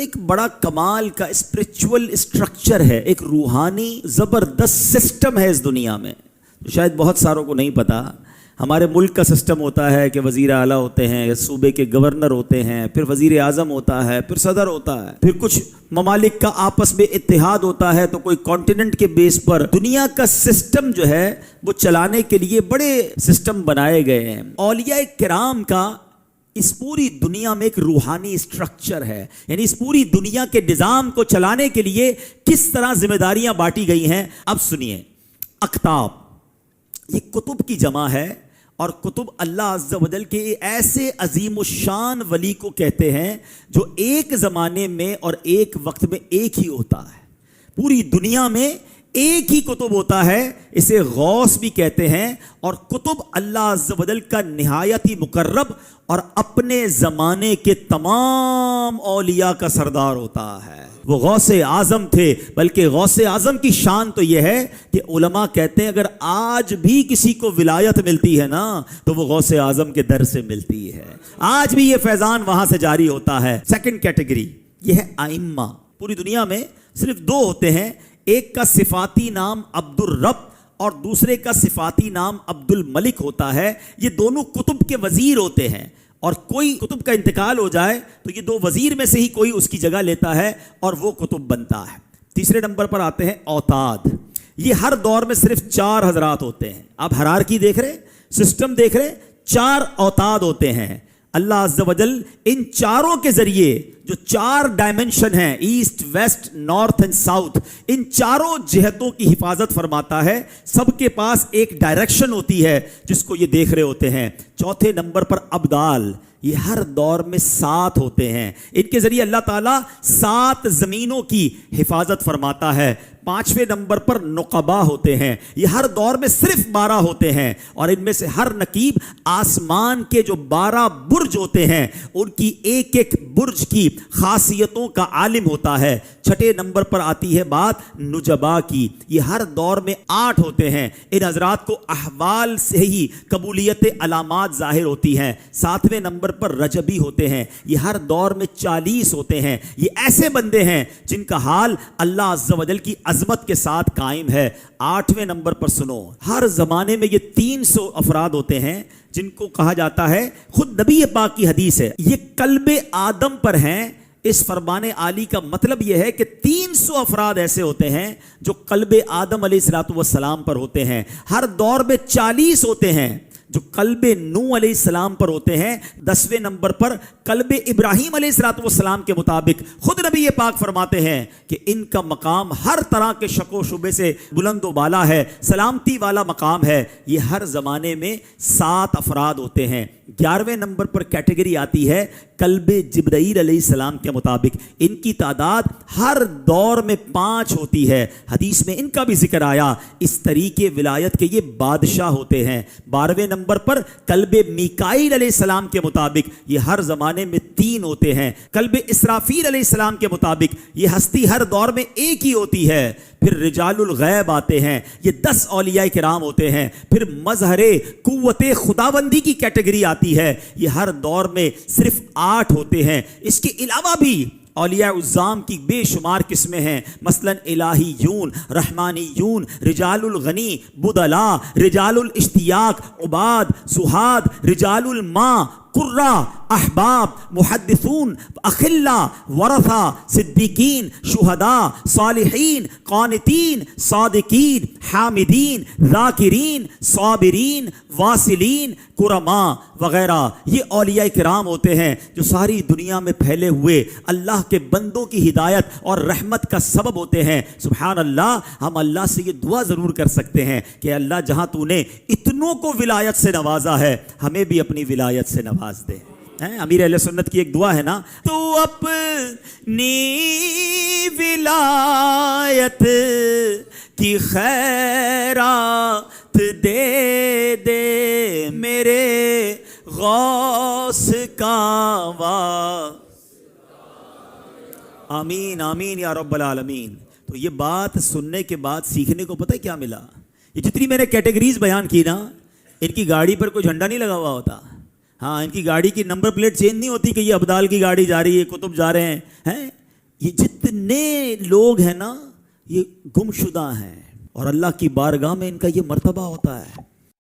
ایک بڑا کمال کا اسپرچول اسٹرکچر ہے، ایک روحانی زبردست سسٹم ہے اس دنیا میں، شاید بہت ساروں کو نہیں پتا۔ ہمارے ملک کا سسٹم ہوتا ہے کہ وزیر اعلیٰ ہوتے ہیں، صوبے کے گورنر ہوتے ہیں، پھر وزیر اعظم ہوتا ہے، پھر صدر ہوتا ہے، پھر کچھ ممالک کا آپس میں اتحاد ہوتا ہے، تو کوئی کانٹیننٹ کے بیس پر دنیا کا سسٹم جو ہے وہ چلانے کے لیے بڑے سسٹم بنائے گئے ہیں۔ اولیاء کرام کا اس پوری دنیا میں ایک روحانی اسٹرکچر ہے، یعنی اس پوری دنیا کے نظام کو چلانے کے لیے کس طرح ذمہ داریاں بانٹی گئی ہیں۔ اب سنیے، اقطاب یہ کتب کی جمع ہے، اور کتب اللہ عز و جل کے ایسے عظیم الشان ولی کو کہتے ہیں جو ایک زمانے میں اور ایک وقت میں ایک ہی ہوتا ہے، پوری دنیا میں ایک ہی کتب ہوتا ہے، اسے غوث بھی کہتے ہیں۔ اور کتب اللہ عز و جل کا نہایت ہی مقرب اور اپنے زمانے کے تمام اولیاء کا سردار ہوتا ہے۔ وہ غوث اعظم تھے، بلکہ غوث اعظم کی شان تو یہ ہے کہ علماء کہتے ہیں اگر آج بھی کسی کو ولایت ملتی ہے نا تو وہ غوث اعظم کے در سے ملتی ہے، آج بھی یہ فیضان وہاں سے جاری ہوتا ہے۔ سیکنڈ کیٹیگری یہ ہے ائمہ۔ پوری دنیا میں صرف دو ہوتے ہیں، ایک کا صفاتی نام عبد الرب اور دوسرے کا صفاتی نام عبد الملک ہوتا ہے۔ یہ دونوں کتب کے وزیر ہوتے ہیں، اور کوئی کتب کا انتقال ہو جائے تو یہ دو وزیر میں سے ہی کوئی اس کی جگہ لیتا ہے اور وہ کتب بنتا ہے۔ تیسرے نمبر پر آتے ہیں اوتاد۔ یہ ہر دور میں صرف 4 حضرات ہوتے ہیں۔ آپ ہرارکی دیکھ رہے، سسٹم دیکھ رہے، 4 اوتاد ہوتے ہیں۔ اللہ عز و جل ان چاروں کے ذریعے جو 4 ڈائمنشن ہیں، east west north and south, ان چاروں جہتوں کی حفاظت فرماتا ہے۔ سب کے پاس ایک ڈائریکشن ہوتی ہے جس کو یہ دیکھ رہے ہوتے ہیں۔ چوتھے نمبر پر ابدال، یہ ہر دور میں 7 ہوتے ہیں، ان کے ذریعے اللہ تعالیٰ 7 زمینوں کی حفاظت فرماتا ہے۔ 5ویں نمبر پر نقبا ہوتے ہیں، یہ ہر دور میں صرف 12 ہوتے ہیں، اور ان میں سے ہر نقیب آسمان کے جو 12 برج ہوتے ہیں ان کی ایک ایک برج کی خاصیتوں کا عالم ہوتا ہے۔ 6 نمبر پر آتی ہے بات نجبا کی، یہ ہر دور میں 8 ہوتے ہیں، ان حضرات کو احوال سے ہی قبولیت علامات ظاہر ہوتی ہیں۔ 7ویں نمبر پر رجبی ہوتے ہیں، یہ ہر دور میں 40 ہوتے ہیں، یہ ایسے بندے ہیں جن کا حال اللہ عز و جل کی عظمت کے ساتھ قائم ہے۔ 8ویں نمبر پر سنو، ہر زمانے میں یہ 300 افراد ہوتے ہیں جن کو کہا جاتا ہے، خود نبی پاک کی حدیث ہے، یہ قلب آدم پر ہیں۔ اس فرمان عالی کا مطلب یہ ہے کہ 300 افراد ایسے ہوتے ہیں جو قلب آدم علیہ السلام پر ہوتے ہیں۔ ہر دور میں 40 ہوتے ہیں جو قلب نوح علیہ السلام پر ہوتے ہیں۔ 10ویں نمبر پر قلب ابراہیم علیہ السلام کے مطابق خود نبی پاک فرماتے ہیں کہ ان کا مقام ہر طرح کے شک و شبے سے بلند و بالا ہے، سلامتی والا مقام ہے۔ یہ ہر زمانے میں 7 افراد ہوتے ہیں۔ 11ویں نمبر پر کیٹیگری آتی ہے قلب جبرائیل علیہ السلام کے مطابق، ان کی تعداد ہر دور میں 5 ہوتی ہے۔ حدیث میں ان کا بھی ذکر آیا، اس طریقے ولایت کے یہ بادشاہ ہوتے ہیں۔ 12ویں نمبر پر قلب میکائیل علیہ السلام کے مطابق یہ ہر زمانے میں 3 ہوتے ہیں۔ قلب اسرافیل علیہ السلام کے مطابق یہ ہستی ہر دور میں ایک ہی ہوتی ہے۔ پھر رجال الغیب آتے ہیں، یہ 10 اولیاء کرام ہوتے ہیں۔ پھر مظہر قوت خداوندی کی کیٹیگری آتی ہے، یہ ہر دور میں صرف 8 ہوتے ہیں۔ اس کے علاوہ بھی اولیاء العظام کی بے شمار قسمیں ہیں، مثلا الہیون، رحمانیون، رجال الغنی، بدلا، رجال الاشتیاق، عباد، زہاد، رجال الماء، قرہ، احباب، محدثون، اخلا، ورثہ، صدیقین، شہداء، صالحین، قانتین، صادقین، حامدین، ذاکرین، صابرین، واصلین، کرماء وغیرہ۔ یہ اولیاء کرام ہوتے ہیں جو ساری دنیا میں پھیلے ہوئے اللہ کے بندوں کی ہدایت اور رحمت کا سبب ہوتے ہیں۔ سبحان اللہ، ہم اللہ سے یہ دعا ضرور کر سکتے ہیں کہ اللہ جہاں تو نے اتنوں کو ولایت سے نوازا ہے ہمیں بھی اپنی ولایت سے نواز دے۔ امیر اہل سنت کی ایک دعا ہے نا، تو اپنی ولایت کی خیرات دے دے میرے غوث کا آمین آمین یا رب العالمین۔ تو یہ بات سننے کے بعد سیکھنے کو پتہ ہے کیا ملا؟ یہ جتنی میں نے کیٹیگریز بیان کی نا، ان کی گاڑی پر کوئی جھنڈا نہیں لگا ہوا ہوتا۔ ہاں، ان کی گاڑی کی نمبر پلیٹ چینج نہیں ہوتی کہ یہ ابدال کی گاڑی جا رہی ہے، کتب جا رہے ہیں۔ یہ جتنے لوگ ہیں نا یہ گمشدہ ہیں اور اللہ کی بارگاہ میں ان کا یہ مرتبہ ہوتا ہے.